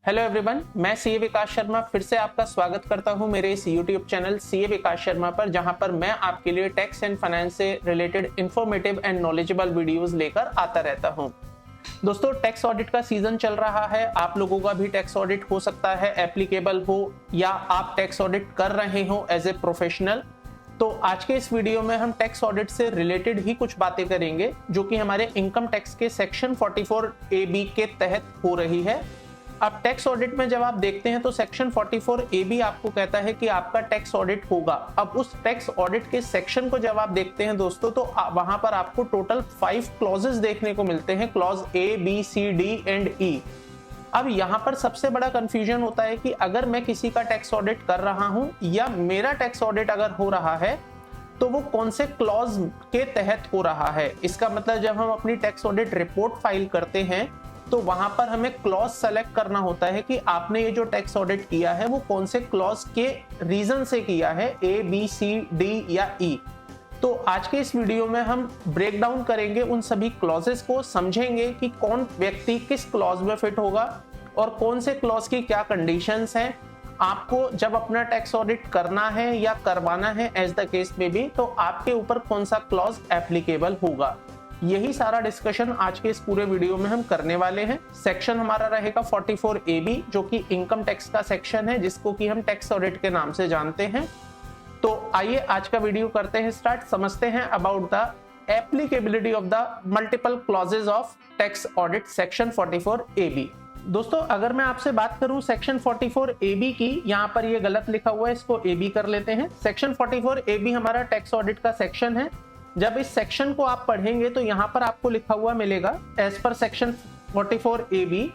Hello everyone, मैं CA विकास शर्मा फिर से आपका स्वागत करता हूं मेरे इस यूट्यूब चैनल सीए विकास शर्मा पर, जहां पर मैं आपके लिए टैक्स एंड फाइनेंस से related informative and knowledgeable videos लेकर आता रहता हूं। दोस्तों, टैक्स ऑडिट का सीजन चल रहा है। आप लोगों का भी टैक्स ऑडिट हो सकता है एप्लीकेबल हो, या आप टैक्स ऑडिट कर रहे हो एज ए प्रोफेशनल। तो आज के इस वीडियो में हम टैक्स ऑडिट से रिलेटेड ही कुछ बातें करेंगे, जो कि हमारे इनकम टैक्स के सेक्शन 44AB के तहत हो रही है। अब टैक्स ऑडिट में जब आप देखते हैं तो सेक्शन 44AB आपको कहता है कि आपका टैक्स ऑडिट होगा। अब उस टैक्स ऑडिट के सेक्शन को जब आप देखते हैं दोस्तों, तो वहां पर आपको टोटल 5 क्लॉजेस देखने को मिलते हैं, clause A, B, C, D and E। अब यहाँ पर सबसे बड़ा कंफ्यूजन होता है कि अगर मैं किसी का टैक्स ऑडिट कर रहा हूं या मेरा टैक्स ऑडिट अगर हो रहा है तो वो कौन से क्लॉज के तहत हो रहा है। इसका मतलब जब हम अपनी टैक्स ऑडिट रिपोर्ट फाइल करते हैं तो वहां पर हमें क्लॉज सेलेक्ट करना होता है कि आपने ये जो टैक्स ऑडिट किया है वो कौन से क्लॉज के रीजन से किया है, A, B, C, D या E। तो आज के इस वीडियो में हम ब्रेक डाउन करेंगे उन सभी क्लॉजेस को, समझेंगे कि कौन व्यक्ति किस क्लॉज में फिट होगा और कौन से क्लॉज की क्या कंडीशंस हैं। आपको जब अपना टैक्स ऑडिट करना है या करवाना है एज द केस में भी, तो आपके ऊपर कौन सा क्लॉज एप्लीकेबल होगा, यही सारा डिस्कशन आज के इस पूरे वीडियो में हम करने वाले हैं। सेक्शन हमारा रहेगा 44AB, जो कि इनकम टैक्स का सेक्शन है, जिसको कि हम टैक्स ऑडिट के नाम से जानते हैं। तो आइए आज का वीडियो करते हैं स्टार्ट, समझते हैं about the applicability of the multiple clauses of tax audit section 44AB। दोस्तों, अगर मैं आपसे बात करूं सेक्शन 44AB की, यहाँ पर ये गलत लिखा हुआ है, इसको AB कर लेते हैं। सेक्शन 44AB हमारा टैक्स ऑडिट का सेक्शन है। जब इस सेक्शन को आप पढ़ेंगे तो यहाँ पर आपको लिखा हुआ मिलेगा, as per section 44AB,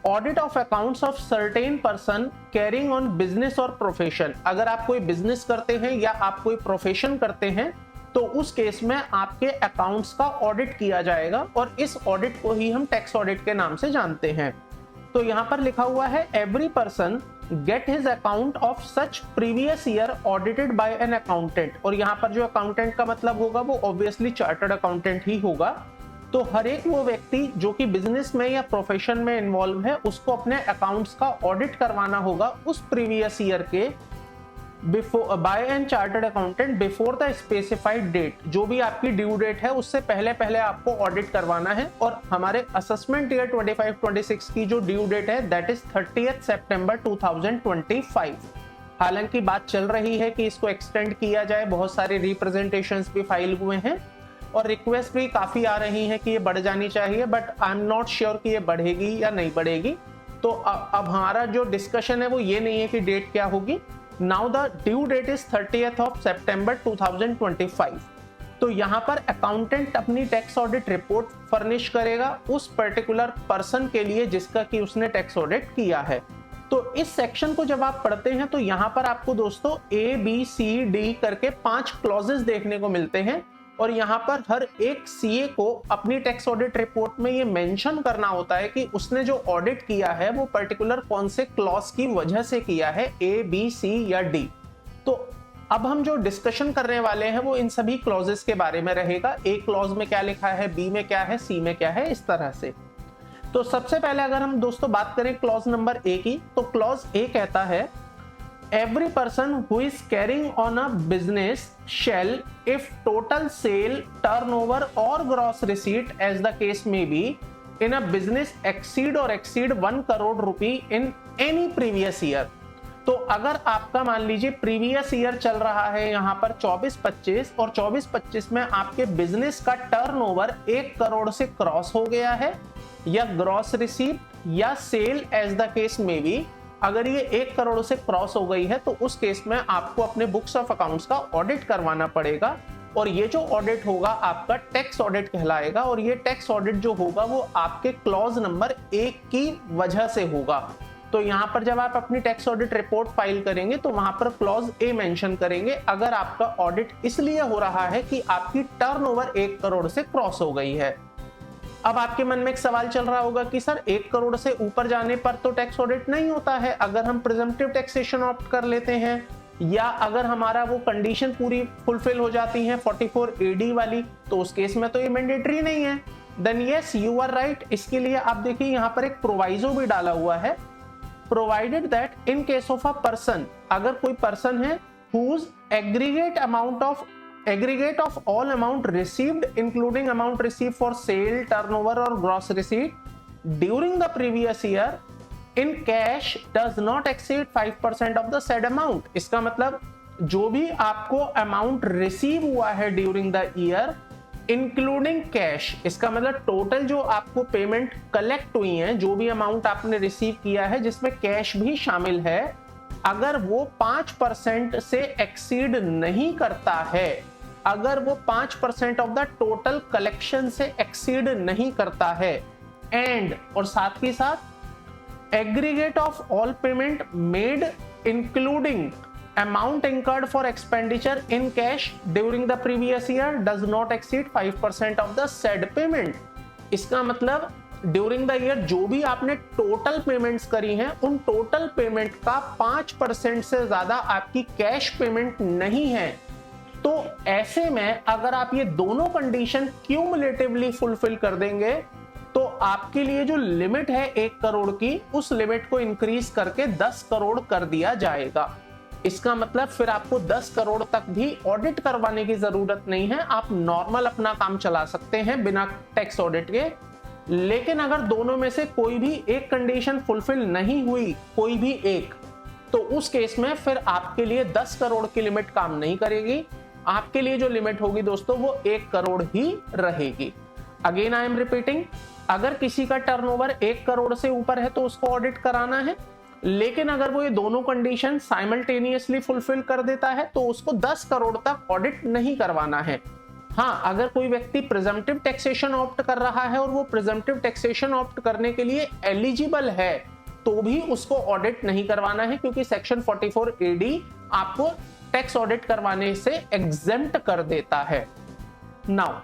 audit of accounts of certain person carrying on business और प्रोफेशन। अगर आप कोई बिजनेस करते हैं या आप कोई प्रोफेशन करते हैं तो उस केस में आपके अकाउंट्स का ऑडिट किया जाएगा, और इस ऑडिट को ही हम टैक्स ऑडिट के नाम से जानते हैं। तो यहाँ पर लिखा हुआ है, every person get his account of such previous year audited bye an accountant. और यहाँ पर जो अकाउंटेंट का मतलब होगा वो ऑब्वियसली चार्टर्ड अकाउंटेंट ही होगा। तो हर एक वो व्यक्ति जो कि बिजनेस में या प्रोफेशन में इन्वॉल्व है, उसको अपने अकाउंट्स का ऑडिट करवाना होगा उस प्रीवियस ईयर के by an chartered accountant before the specified date. जो भी आपकी ड्यू डेट है उससे पहले पहले आपको ऑडिट करवाना है। और हमारे असेसमेंट ईयर 25-26 की जो ड्यू डेट है दैट इज 30 सितंबर 2025। हालांकि बात चल रही है कि इसको एक्सटेंड किया जाए, बहुत सारे रिप्रेजेंटेशंस भी फाइल हुए हैं और रिक्वेस्ट भी काफी आ रही है कि ये बढ़ जानी चाहिए, but I am not sure कि ये बढ़ेगी या नहीं बढ़ेगी। तो अब हमारा जो डिस्कशन है वो ये नहीं है कि डेट क्या होगी। Now the due date is 30th of September 2025। तो यहाँ पर अकाउंटेंट अपनी टैक्स ऑडिट रिपोर्ट फर्निश करेगा उस पर्टिकुलर पर्सन के लिए जिसका कि उसने टैक्स ऑडिट किया है। तो इस सेक्शन को जब आप पढ़ते हैं तो यहाँ पर आपको दोस्तों A, B, C, D करके 5 क्लॉजेस देखने को मिलते हैं, और यहाँ पर हर एक CA को अपनी टैक्स ऑडिट रिपोर्ट में ये मेंशन करना होता है कि उसने जो ऑडिट किया है वो पर्टिकुलर कौन से क्लॉज की वजह से किया है, A, B, C या D। तो अब हम जो डिस्कशन करने वाले हैं वो इन सभी क्लॉजेस के बारे में रहेगा। A क्लॉज में क्या लिखा है, B में क्या है, C में क्या है, इस तरह से। तो सबसे पहले अगर हम दोस्तों बात करें क्लॉज नंबर A की, तो क्लॉज A कहता है, every person who is carrying on a business shall, if total sale, turnover or gross receipt as the case may be, in a business exceed 1 crore rupee in any previous year। तो अगर आपका मान लीजिए previous year चल रहा है यहाँ पर 24-25, और 24-25 में आपके बिजनेस का टर्नओवर 1 करोड़ से क्रॉस हो गया है, या ग्रॉस रिसीप्ट या सेल एज द केस में भी, अगर ये 1 करोड़ से क्रॉस हो गई है तो उस केस में आपको अपने बुक्स ऑफ अकाउंट्स का ऑडिट करवाना पड़ेगा। और ये जो ऑडिट होगा आपका टैक्स ऑडिट कहलाएगा, और ये टैक्स ऑडिट जो होगा वो आपके क्लॉज नंबर 1 की वजह से होगा। तो यहाँ पर जब आप अपनी टैक्स ऑडिट रिपोर्ट फाइल करेंगे तो वहां पर क्लॉज A मेंशन करेंगे अगर आपका ऑडिट इसलिए हो रहा है कि आपकी टर्नओवर 1 करोड़ से क्रॉस हो गई है। अब आपके मन में एक सवाल चल रहा होगा कि सर 1 करोड़ से ऊपर जाने पर तो टैक्स ऑडिट नहीं होता है, अगर हम प्रिजम्पटिव टैक्सेशन ऑप्ट कर लेते हैं, या अगर हमारा वो कंडीशन पूरी फुलफिल हो जाती है 44AD वाली, तो उस केस में तो ये मैंडेटरी नहीं है। Then yes, you are right. इसके लिए आप देखिए यहाँ पर एक प्रोवाइजो भी डाला हुआ है provided that in case of a person, अगर कोई पर्सन है whose aggregate of all amount received including amount received for sale, turnover or gross receipt during the previous year in cash does not exceed 5% of the said amount। इसका मतलब जो भी आपको amount receive हुआ है during the year including cash, इसका मतलब total जो आपको पेमेंट कलेक्ट हुई है, जो भी अमाउंट आपने रिसीव किया है जिसमें कैश भी शामिल है, अगर वो 5% से एक्सीड नहीं करता है, अगर वो 5% ऑफ द टोटल कलेक्शन से एक्सीड नहीं करता है, एंड और साथ ही साथ aggregate of all payment made including amount incurred for expenditure in cash during the previous year does not exceed 5% of the said payment। इसका मतलब ड्यूरिंग द ईयर जो भी आपने टोटल पेमेंट्स करी हैं उन टोटल पेमेंट का 5% से ज्यादा आपकी कैश पेमेंट नहीं है। तो ऐसे में अगर आप ये दोनों कंडीशन क्यूमुलेटिवली फुलफिल कर देंगे तो आपके लिए जो लिमिट है 1 करोड़ की, उस लिमिट को इंक्रीज करके 10 करोड़ कर दिया जाएगा। इसका मतलब फिर आपको 10 करोड़ तक भी ऑडिट करवाने की जरूरत नहीं है, आप नॉर्मल अपना काम चला सकते हैं बिना टैक्स ऑडिट के। लेकिन अगर दोनों में से कोई भी एक कंडीशन फुलफिल नहीं हुई, कोई भी एक, तो उस केस में फिर आपके लिए 10 करोड़ की लिमिट काम नहीं करेगी। आपके लिए जो लिमिट होगी दोस्तों वो 1 करोड़ ही रहेगी। अगेन आई एम रिपीटिंग, अगर किसी का टर्नओवर 1 करोड़ से ऊपर है तो उसको ऑडिट कराना है, लेकिन अगर वो ये दोनों कंडीशन साइमल्टेनियसली फुलफिल कर देता है तो उसको 10 करोड़ तक ऑडिट नहीं करवाना है। हाँ, अगर कोई व्यक्ति प्रिजम्पटिव टैक्सेशन ऑप्ट कर रहा है और वो प्रिजम्पटिव टैक्सेशन ऑप्ट करने के लिए एलिजिबल है तो भी उसको ऑडिट नहीं करवाना है, क्योंकि सेक्शन 44 AD आपको टैक्स ऑडिट करवाने से एग्जेम्प्ट कर देता है। नाउ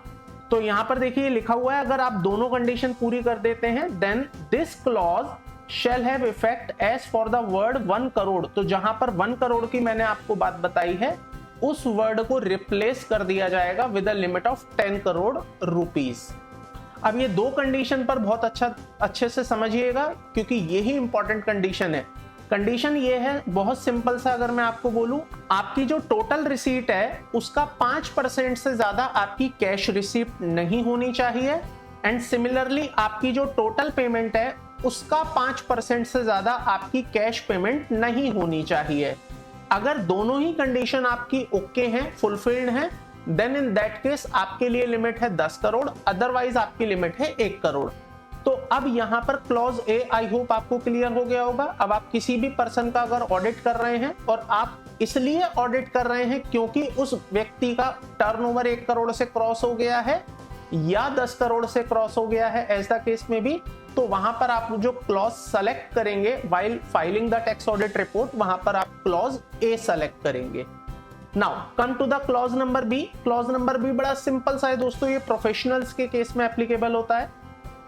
तो यहां पर देखिए लिखा हुआ है, अगर आप दोनों कंडीशन पूरी कर देते हैं then this clause shall have effect as for the word 1 crore. तो जहां पर 1 करोड़ की मैंने आपको बात बताई है उस वर्ड को रिप्लेस कर दिया जाएगा with a limit of 10 crore rupees. अब ये दो कंडीशन पर बहुत अच्छे से समझिएगा, क्योंकि यही इंपॉर्टेंट कंडीशन है। कंडीशन ये है, बहुत सिंपल सा अगर मैं आपको बोलूं, आपकी जो टोटल रिसीट है उसका 5% से ज्यादा आपकी कैश रिसीप्ट नहीं होनी चाहिए, एंड सिमिलरली आपकी जो टोटल पेमेंट है उसका 5% से ज्यादा आपकी कैश पेमेंट नहीं होनी चाहिए। अगर दोनों ही कंडीशन आपकी ओके हैं, फुलफिल्ड हैं, देन इन दैट केस आपके लिए लिमिट है 10 करोड़, अदरवाइज आपकी लिमिट है 1 करोड़। तो अब यहां पर क्लॉज ए आई होप आपको क्लियर हो गया होगा। अब आप किसी भी पर्सन का अगर ऑडिट कर रहे हैं और आप इसलिए ऑडिट कर रहे हैं क्योंकि उस व्यक्ति का टर्नओवर 1 करोड़ से क्रॉस हो गया है या 10 करोड़ से क्रॉस हो गया है, एज द केस में भी, तो वहां पर आप जो क्लॉज सेलेक्ट करेंगे while filing the tax audit report, वहां पर आप क्लॉज ए सेलेक्ट करेंगे। Now come to the clause number B. Clause number B बड़ा सिंपल सा है दोस्तों, ये प्रोफेशनल्स के केस में एप्लीकेबल होता है।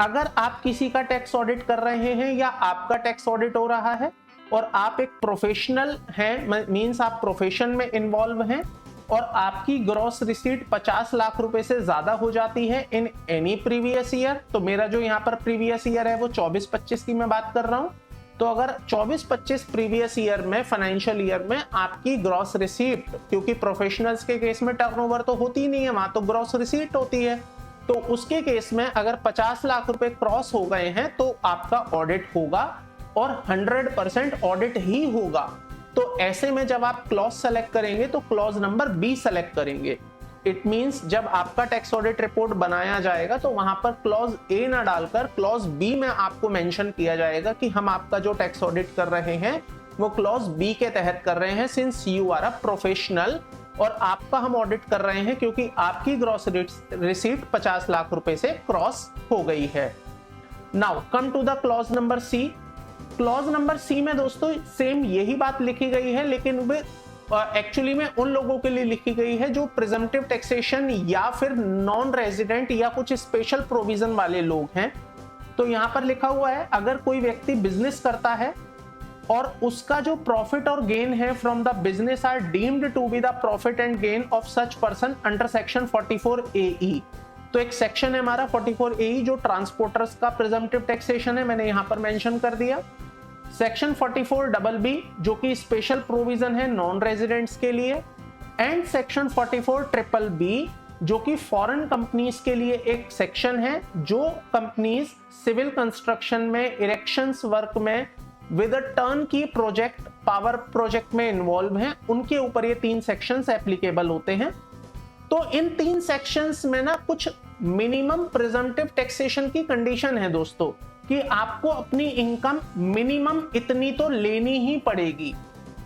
अगर आप किसी का टैक्स ऑडिट कर रहे हैं या आपका टैक्स ऑडिट हो रहा है और आप एक प्रोफेशनल हैं, मींस आप प्रोफेशन में इन्वॉल्व हैं, और आपकी ग्रॉस रिसीट 50 लाख रुपए से ज्यादा हो जाती है इन एनी प्रीवियस ईयर, तो मेरा जो यहाँ पर प्रीवियस ईयर है वो 24-25 की मैं बात कर रहा हूं, तो अगर 24-25 प्रीवियस ईयर में, फाइनेंशियल ईयर में आपकी ग्रॉस रिसीट, क्योंकि प्रोफेशनल्स के केस में टर्नओवर तो होती नहीं है, वहां तो ग्रॉस रिसीट होती है, तो उसके केस में अगर 50 लाख रुपए क्रॉस हो गए हैं तो आपका ऑडिट होगा और 100% ऑडिट ही होगा। तो ऐसे में जब आप क्लॉज सेलेक्ट करेंगे तो क्लॉज नंबर बी सेलेक्ट करेंगे। इट मींस जब आपका टैक्स ऑडिट रिपोर्ट बनाया जाएगा तो वहां पर क्लॉज ए ना डालकर क्लॉज बी में आपको मेंशन किया जाएगा कि हम आपका जो टैक्स ऑडिट कर रहे हैं वो क्लॉज बी के तहत कर रहे हैं, since you are a professional, और आपका हम ऑडिट कर रहे हैं क्योंकि आपकी ग्रॉस रिसीट 50 लाख रुपए से क्रॉस हो गई है। Now come to the clause number C. Clause number C में दोस्तों सेम यही बात लिखी गई है, लेकिन वे एक्चुअली में उन लोगों के लिए लिखी गई है जो प्रिजम्पटिव टैक्सेशन या फिर नॉन रेजिडेंट या कुछ स्पेशल प्रोविजन वाले लोग हैं। तो यहां पर लिखा हुआ है, अगर कोई व्यक्ति बिजनेस करता है और उसका जो प्रॉफिट और गेन है from the business are deemed to be the profit and gain of such person under section 44 AE। तो एक सेक्शन है हमारा 44 AE जो ट्रांसपोर्टर्स का प्रिजम्पटिव टैक्सेशन है, मैंने यहां पर मेंशन कर दिया। सेक्शन 44BB जो कि स्पेशल प्रोविजन है नॉन रेजिडेंट्स के लिए, एंड सेक्शन 44BBB जो कि फॉरेन कंपनीज के लिए एक सेक्शन है, जो कंपनीज सिविल कंस्ट्रक्शन में, इरेक्शंस वर्क में, विद अ टर्न की प्रोजेक्ट, पावर प्रोजेक्ट में इन्वॉल्व हैं, उनके ऊपर ये 3 सेक्शंस एप्लीकेबल होते हैं। तो इन 3 सेक्शंस में ना कुछ मिनिमम प्रिजम्पटिव टैक्सेशन की कंडीशन है दोस्तों, कि आपको अपनी इनकम मिनिमम इतनी तो लेनी ही पड़ेगी।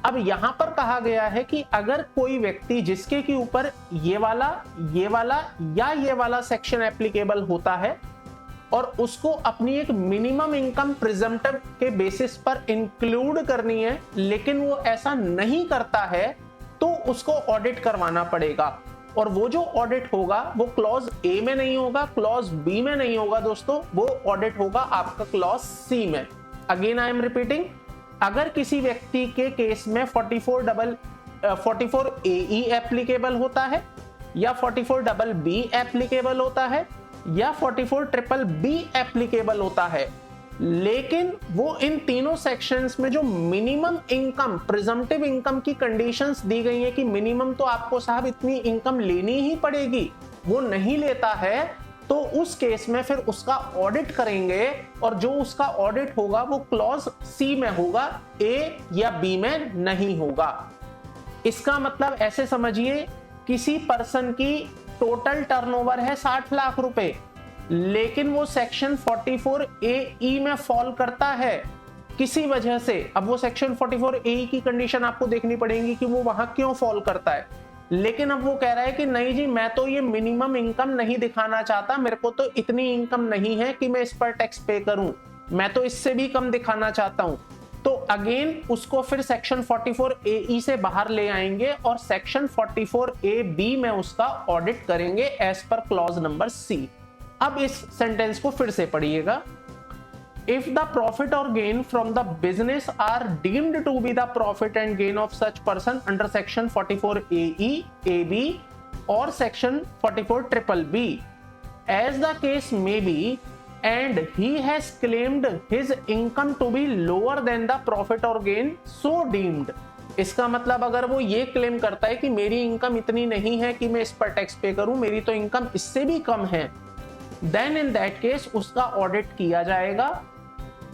अब यहां पर कहा गया है कि अगर कोई व्यक्ति जिसके के ऊपर ये वाला या ये वाला सेक्शन एप्लीकेबल होता है और उसको अपनी एक मिनिमम इनकम प्रिजम्पटिव के बेसिस पर इंक्लूड करनी है, लेकिन वो ऐसा नहीं करता है, तो उसको ऑडिट करवाना पड़ेगा। और वो जो ऑडिट होगा वो क्लॉज ए में नहीं होगा, क्लॉज बी में नहीं होगा दोस्तों, वो ऑडिट होगा आपका क्लॉज सी में। अगेन आई एम रिपीटिंग, अगर किसी व्यक्ति के केस में 44AE एप्लीकेबल होता है, या 44BB एप्लीकेबल होता है, या 44BBB एप्लीकेबल होता है, लेकिन वो इन तीनों सेक्शंस में जो मिनिमम इनकम, प्रिजम्पटिव इनकम की कंडीशंस दी गई है कि मिनिमम तो आपको साहब इतनी इनकम लेनी ही पड़ेगी, वो नहीं लेता है, तो उस केस में फिर उसका ऑडिट करेंगे, और जो उसका ऑडिट होगा वो क्लॉज सी में होगा, ए या बी में नहीं होगा। इसका मतलब ऐसे समझिए, किसी पर्सन की टोटल टर्नओवर है 60 लाख रुपए, लेकिन वो सेक्शन 44AE में फॉल करता है किसी वजह से। अब वो सेक्शन 44AE की कंडीशन आपको देखनी पड़ेगी कि वो वहां क्यों फॉल करता है, लेकिन अब वो कह रहा है कि नहीं जी, मैं तो ये मिनिमम इनकम नहीं दिखाना चाहता, मेरे को तो इतनी इनकम नहीं है कि मैं इस पर टैक्स पे करूं, मैं तो इससे भी कम दिखाना चाहता हूं। तो अगेन उसको फिर सेक्शन 44AE से बाहर ले आएंगे और सेक्शन 44AB में उसका ऑडिट करेंगे एज पर क्लॉज नंबर सी। अब इस सेंटेंस को फिर से पढ़िएगा। If the profit or gain from the business are deemed to be the profit and gain of such person under section 44AE, AB or section 44BBB, as the case may be, and he has claimed his income to be lower than the profit or gain so deemed. इसका मतलब अगर वो ये claim करता है कि मेरी income इतनी नहीं है कि मैं इस पर टैक्स पे करूं, मेरी तो इनकम इससे भी कम है, देन इन दैट केस उसका ऑडिट किया जाएगा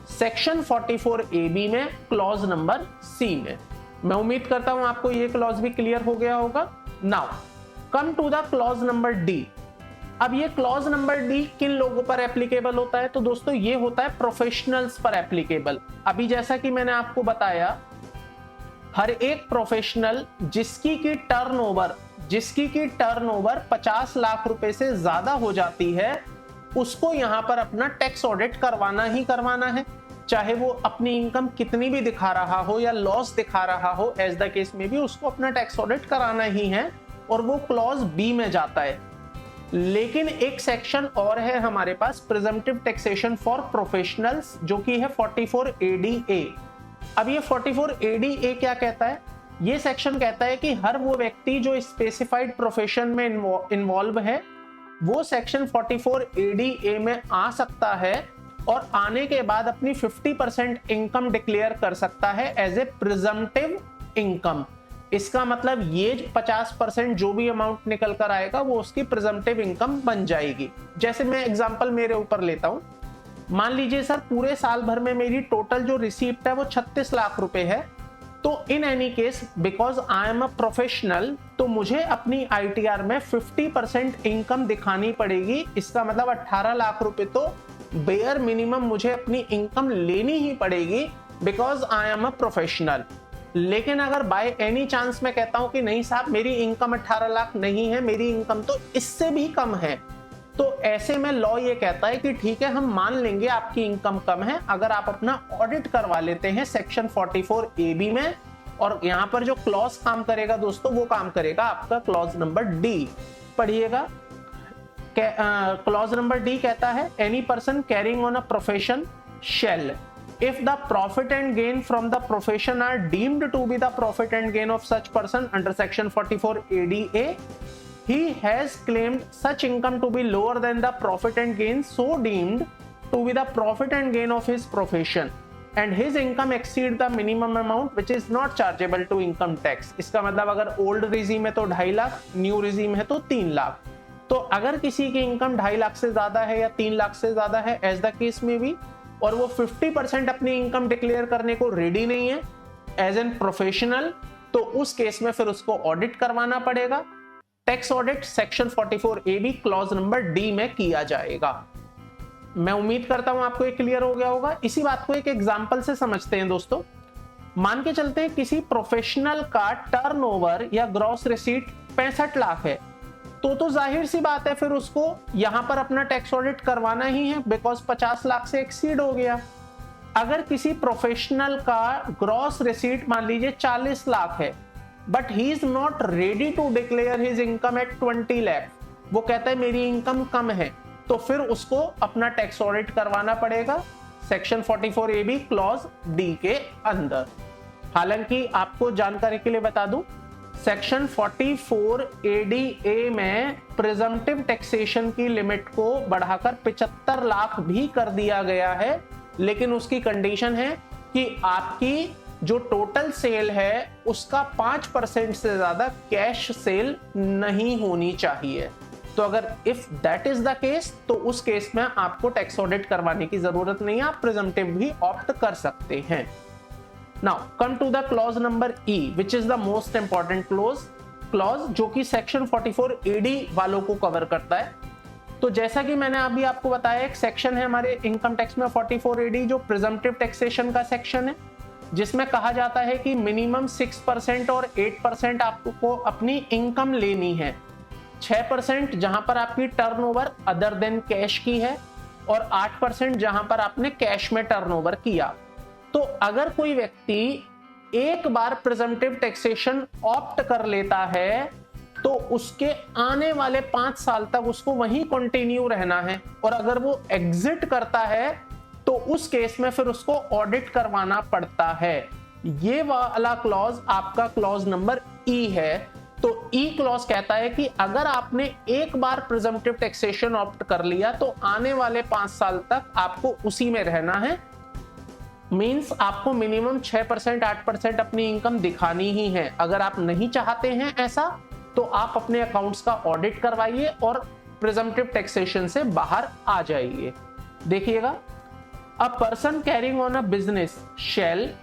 सेक्शन 44AB में, क्लॉज नंबर सी में। मैं उम्मीद करता हूं आपको ये क्लॉज भी क्लियर हो गया होगा। Now come to the clause number D. अब ये क्लॉज नंबर डी किन लोगों पर एप्लीकेबल होता है? तो दोस्तों ये होता है प्रोफेशनल्स पर एप्लीकेबल। अभी जैसा कि मैंने आपको बताया, हर एक प्रोफेशनल जिसकी की टर्नओवर 50 लाख रुपए से ज्यादा हो जाती है, उसको यहां पर अपना टैक्स ऑडिट करवाना ही करवाना है, चाहे वो अपनी इनकम कितनी भी दिखा रहा हो या लॉस दिखा रहा हो, एज द केस में भी उसको अपना टैक्स ऑडिट कराना ही है, और वो क्लॉज बी में जाता है। लेकिन एक सेक्शन और है हमारे पास, प्रिजम्पटिव टैक्सेशन फॉर प्रोफेशनल्स, जो कि है 44ADA। अब ये 44ADA क्या कहता है? ये सेक्शन कहता है कि हर वो व्यक्ति जो स्पेसिफाइड प्रोफेशन में इन्वॉल्व है, वो सेक्शन 44ADA में आ सकता है, और आने के बाद अपनी 50% इनकम डिक्लेयर कर सकता है एज ए प्रिजम्पटिव इनकम। इसका मतलब ये 50% जो भी अमाउंट निकल कर आएगा वो उसकी प्रिजम्पटिव इनकम बन जाएगी। जैसे मैं एग्जांपल मेरे ऊपर लेता हूं, मान लीजिए सर पूरे साल भर में मेरी टोटल जो रिसीप्ट है वो 36 लाख रुपए है, तो in any case because I am a professional, तो मुझे अपनी ITR में 50% इनकम दिखानी पड़ेगी। इसका मतलब 18 लाख रुपए तो बेयर मिनिमम मुझे अपनी इनकम लेनी ही पड़ेगी, because I am a professional. लेकिन अगर बाय एनी चांस मैं कहता हूं कि नहीं साहब मेरी इनकम 18 लाख नहीं है, मेरी इनकम तो इससे भी कम है, तो ऐसे में लॉ ये कहता है कि ठीक है, हम मान लेंगे आपकी इनकम कम है, अगर आप अपना ऑडिट करवा लेते हैं सेक्शन 44AB में, और यहां पर जो क्लॉज काम करेगा दोस्तों, वो काम करेगा आपका क्लॉज नंबर डी। पढ़िएगा, क्लॉज नंबर डी कहता है any person carrying on a profession shall, if the profit and gain from the profession are deemed to be the profit and gain of such person under section 44ADA, he has claimed such income to be lower than the profit and gain so deemed to be the profit and gain of his profession. And his income exceed the minimum amount which is not chargeable to income tax. इसका मतलब अगर old regime है तो 2.5 lakh, new regime है तो 3 लाख। तो अगर किसी की इनकम 2.5 लाख से ज्यादा है या 3 लाख से ज्यादा है, एज द केस में भी, और वो 50% अपनी इनकम डिक्लेयर करने को रेडी नहीं है एज एन प्रोफेशनल, तो उस केस में फिर उसको ऑडिट करवाना पड़ेगा। Tax audit section 44AB clause number D में किया जाएगा। मैं उम्मीद करता हूं आपको ये क्लियर हो गया होगा। इसी बात को एक एग्जांपल से समझते हैं दोस्तों। मान के चलते हैं किसी प्रोफेशनल का टर्नओवर या ग्रॉस रिसीट 65 लाख है, तो जाहिर सी बात है फिर उसको यहां पर अपना टैक्स ऑडिट करवाना ही है, बिकॉज 50 लाख से एक्सीड हो गया। अगर किसी प्रोफेशनल का ग्रॉस रिसीट मान लीजिए 40 लाख है, but he is not ready to declare his income at 20 lakh, वो कहता है मेरी इनकम कम है, तो फिर उसको अपना टैक्स ऑडिट करवाना पड़ेगा सेक्शन 44AB क्लॉज डी के अंदर। हालांकि आपको जानकारी के लिए बता दूं, सेक्शन 44ADA में प्रिजम्पटिव टैक्सेशन की लिमिट को बढ़ाकर 75 लाख भी कर दिया गया है, लेकिन उसकी कंडीशन है कि आपकी जो टोटल सेल है उसका 5% से ज्यादा कैश सेल नहीं होनी चाहिए। तो अगर if that is the case, तो उस केस में आपको टैक्स ऑडिट करवाने की जरूरत नहीं है, आप प्रिजम्पटिव भी ऑप्ट कर सकते हैं। Now come to the clause number E, which is the most important clause, जो कि सेक्शन 44AD वालों को कवर करता है। तो जैसा कि मैंने अभी आपको बताया, एक सेक्शन है हमारे इनकम टैक्स में 44AD, जो प्रिजम्पटिव टैक्सेशन का सेक्शन है, जिसमें कहा जाता है कि मिनिमम 6% और 8% आपको अपनी इनकम लेनी है। 6% जहां पर आपकी टर्नओवर अदर देन कैश की है, और 8% जहां पर आपने कैश में टर्नओवर किया। तो अगर कोई व्यक्ति एक बार प्रिजम्पटिव टैक्सेशन ऑप्ट कर लेता है, तो उसके आने वाले 5 साल तक उसको वहीं कंटिन्यू रहना है, और अगर वो एग्जिट करता है तो उस केस में फिर उसको ऑडिट करवाना पड़ता है। ये वाला क्लॉज आपका क्लॉज नंबर ई है। तो ई क्लॉज कहता है कि अगर आपने एक बार प्रिजम्पटिव टैक्सेशन ऑप्ट कर लिया, तो आने वाले 5 साल तक आपको उसी में रहना है। मींस आपको मिनिमम 6% 8% अपनी इनकम दिखानी ही है। अगर आप नहीं चाहते हैं ऐसा, तो आप अपने अकाउंट्स का ऑडिट करवाइए और प्रिजम्पटिव टैक्सेशन से बाहर आ जाइए। देखिएगा, a person carrying on a business shall,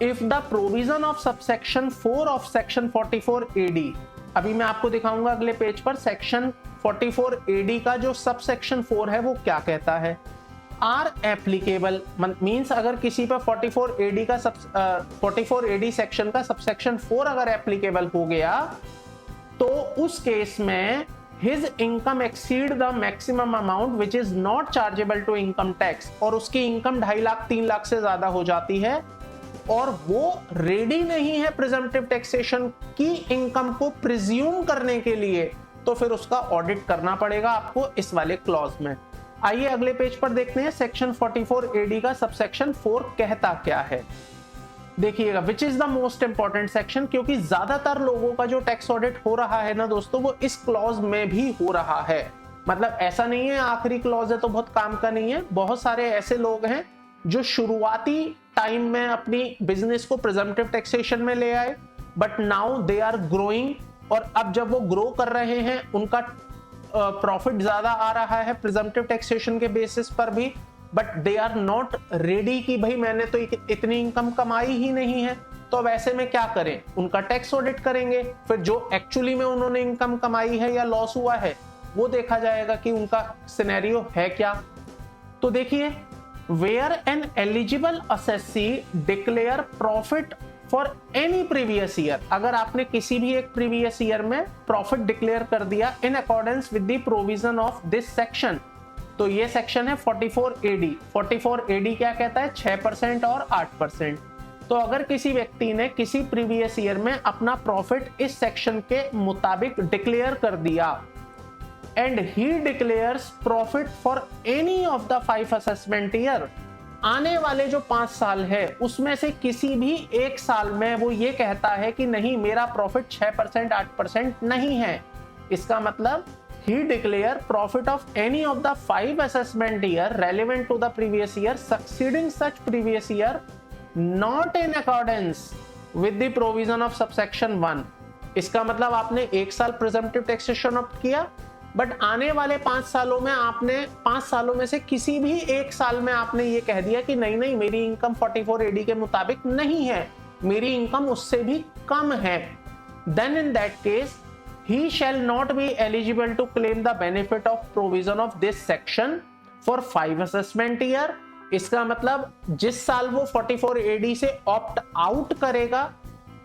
if the provision of subsection 4 of section 44AD, अभी मैं आपको दिखाऊंगा अगले पेज पर सेक्शन 44AD का जो सबसेक्शन 4 है वो क्या कहता है। आर एप्लीकेबल मींस अगर किसी पर 44AD का 44AD सेक्शन का सबसेक्शन 4 अगर एप्लीकेबल हो गया, तो उस केस में his income exceed the maximum amount which is not chargeable to income tax, और उसकी इनकम 2.5 लाख 3 लाख से ज्यादा हो जाती है, और वो रेडी नहीं है प्रिजम्पटिव टैक्सेशन की इनकम को प्रिज्यूम करने के लिए, तो फिर उसका ऑडिट करना पड़ेगा आपको इस वाले क्लॉज में। आइए अगले पेज पर देखते हैं सेक्शन 44AD का सबसेक्शन 4 कहता क्या है। देखिएगा, विच is the most important section, क्योंकि ज्यादातर लोगों का जो टैक्स ऑडिट हो रहा है ना दोस्तों, वो इस क्लॉज में भी हो रहा है। मतलब ऐसा नहीं है आखिरी क्लॉज है तो बहुत काम का नहीं है। बहुत सारे ऐसे लोग हैं जो शुरुआती टाइम में अपनी बिजनेस को प्रिजम्पटिव टैक्सेशन में ले आए, but now they are growing, और अब जब वो ग्रो कर रहे हैं उनका प्रॉफिट ज्यादा आ रहा है प्रिजम्पटिव टैक्सेशन के बेसिस पर भी, but they are not ready कि भाई मैंने तो इतनी इनकम कमाई ही नहीं है, तो अब ऐसे में क्या करें, उनका टैक्स ऑडिट करेंगे। फिर जो एक्चुअली में उन्होंने इनकम कमाई है या लॉस हुआ है वो देखा जाएगा कि उनका सिनेरियो है क्या। तो देखिए, where an eligible assessee declare profit for any previous year, अगर आपने किसी भी एक प्रीवियस ईयर में प्रॉफिट डिक्लेयर कर दिया in accordance with the provision of this section, तो ये सेक्शन है 44AD। 44AD क्या कहता है, 6% और 8%। तो अगर किसी व्यक्ति ने किसी प्रीवियस ईयर में अपना प्रॉफिट इस सेक्शन के मुताबिक डिक्लेयर कर दिया, and he declares profit for any of the 5 assessment year, आने वाले जो 5 साल है उसमें से किसी भी एक साल में वो ये कहता है कि नहीं मेरा प्रॉफिट 6% 8% नहीं है, इसका मतलब he declare profit of any of the 5 assessment year relevant to the previous year succeeding such previous year not in accordance with the provision of subsection 1। इसका मतलब आपने एक साल प्रिजम्पटिव टैक्सेशन ऑप्ट किया, बट आने वाले 5 सालों में आपने 5 सालों में से किसी भी एक साल में आपने ये कह दिया कि नहीं नहीं मेरी इनकम 44 AD के मुताबिक नहीं है, मेरी इनकम उससे भी कम है, then in that case he shall not be eligible to claim the benefit of provision of this section for 5 assessment year। इसका मतलब जिस साल वो 44 AD से ऑप्ट आउट करेगा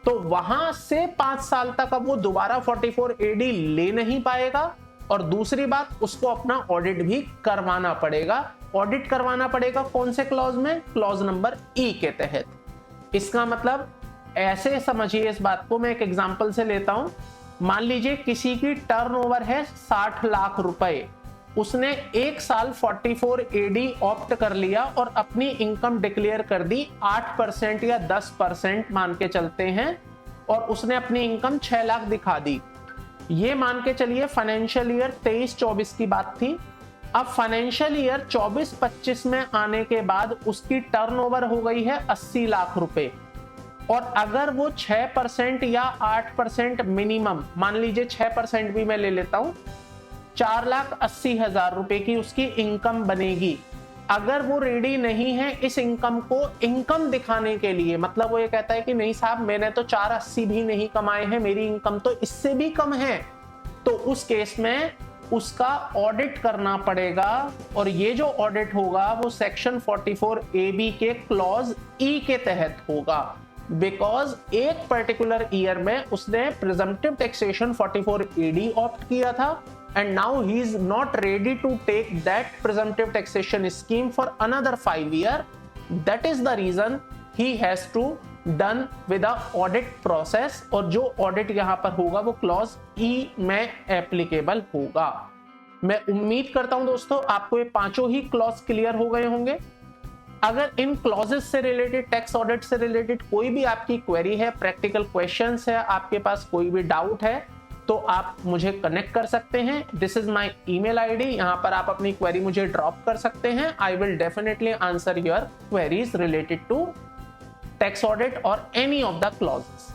तो वहां से 5 साल तक अब वो दोबारा 44 AD ले नहीं पाएगा। और दूसरी बात, उसको अपना ऑडिट भी करवाना पड़ेगा। ऑडिट करवाना पड़ेगा कौन से क्लॉज में? क्लॉज नंबर ई के तहत। इसका मतलब ऐसे समझिए इस बात को, मैं एक एग्जांपल से लेता हूं। मान लीजिए किसी की टर्नओवर है 60 लाख रुपए, उसने एक साल 44 AD ऑप्ट कर लिया और अपनी इनकम डिक्लेयर कर दी 8% या 10% मान के चलते हैं, और उसने अपनी इनकम 6 लाख दिखा दी। ये मान के चलिए फाइनेंशियल ईयर 23-24 की बात थी। अब फाइनेंशियल ईयर 24-25 में आने के बाद उसकी टर्नओवर हो गई है 80 लाख रुपए, और अगर वो 6% या 8% मिनिमम, मान लीजिए 6% भी मैं ले लेता हूं, 4,80,000 रुपए की उसकी इनकम बनेगी। अगर वो रेडी नहीं है इस इनकम को इनकम दिखाने के लिए, मतलब वो ये कहता है कि नहीं साहब मैंने तो 480 भी नहीं कमाए हैं, मेरी इनकम तो इससे भी कम है, तो उस केस में उसका ऑडिट करना पड़ेगा। और ये जो ऑडिट होगा वो सेक्शन 44 AB के क्लॉज ई के तहत होगा, बिकॉज एक पर्टिकुलर ईयर में उसने प्रिजम्पटिव टैक्सेशन 44 AD ऑप्ट किया था, and now he is not ready to take that presumptive taxation scheme for another 5 years। that is the reason he has to done with the audit process, और जो audit यहां पर होगा वो clause ई में applicable होगा। मैं उम्मीद करता हूं दोस्तों आपको ये पांचों ही क्लॉज क्लियर हो गए होंगे। अगर इन क्लॉजेस से रिलेटेड, टैक्स ऑडिट से रिलेटेड कोई भी आपकी क्वेरी है, प्रैक्टिकल क्वेश्चंस है, आपके पास कोई भी डाउट है, तो आप मुझे कनेक्ट कर सकते हैं। This is my email ID, यहां पर आप अपनी क्वेरी मुझे ड्रॉप कर सकते हैं। I will definitely answer your queries related to tax audit और एनी ऑफ द क्लॉजेस।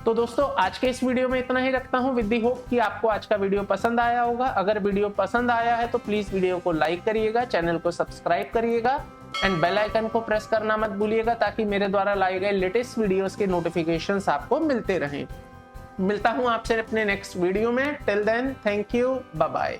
तो दोस्तों आज के इस वीडियो में इतना ही रखता हूं, विद दी होप कि आपको आज का वीडियो पसंद आया होगा। अगर वीडियो पसंद आया है तो प्लीज वीडियो को लाइक करिएगा, चैनल को सब्सक्राइब करिएगा एंड बेल आइकन को प्रेस करना मत भूलिएगा, ताकि मेरे द्वारा लाए गए लेटेस्ट वीडियोस के नोटिफिकेशंस आपको मिलते रहें। मिलता हूं आपसे अपने नेक्स्ट वीडियो में। Till then thank you, bye bye.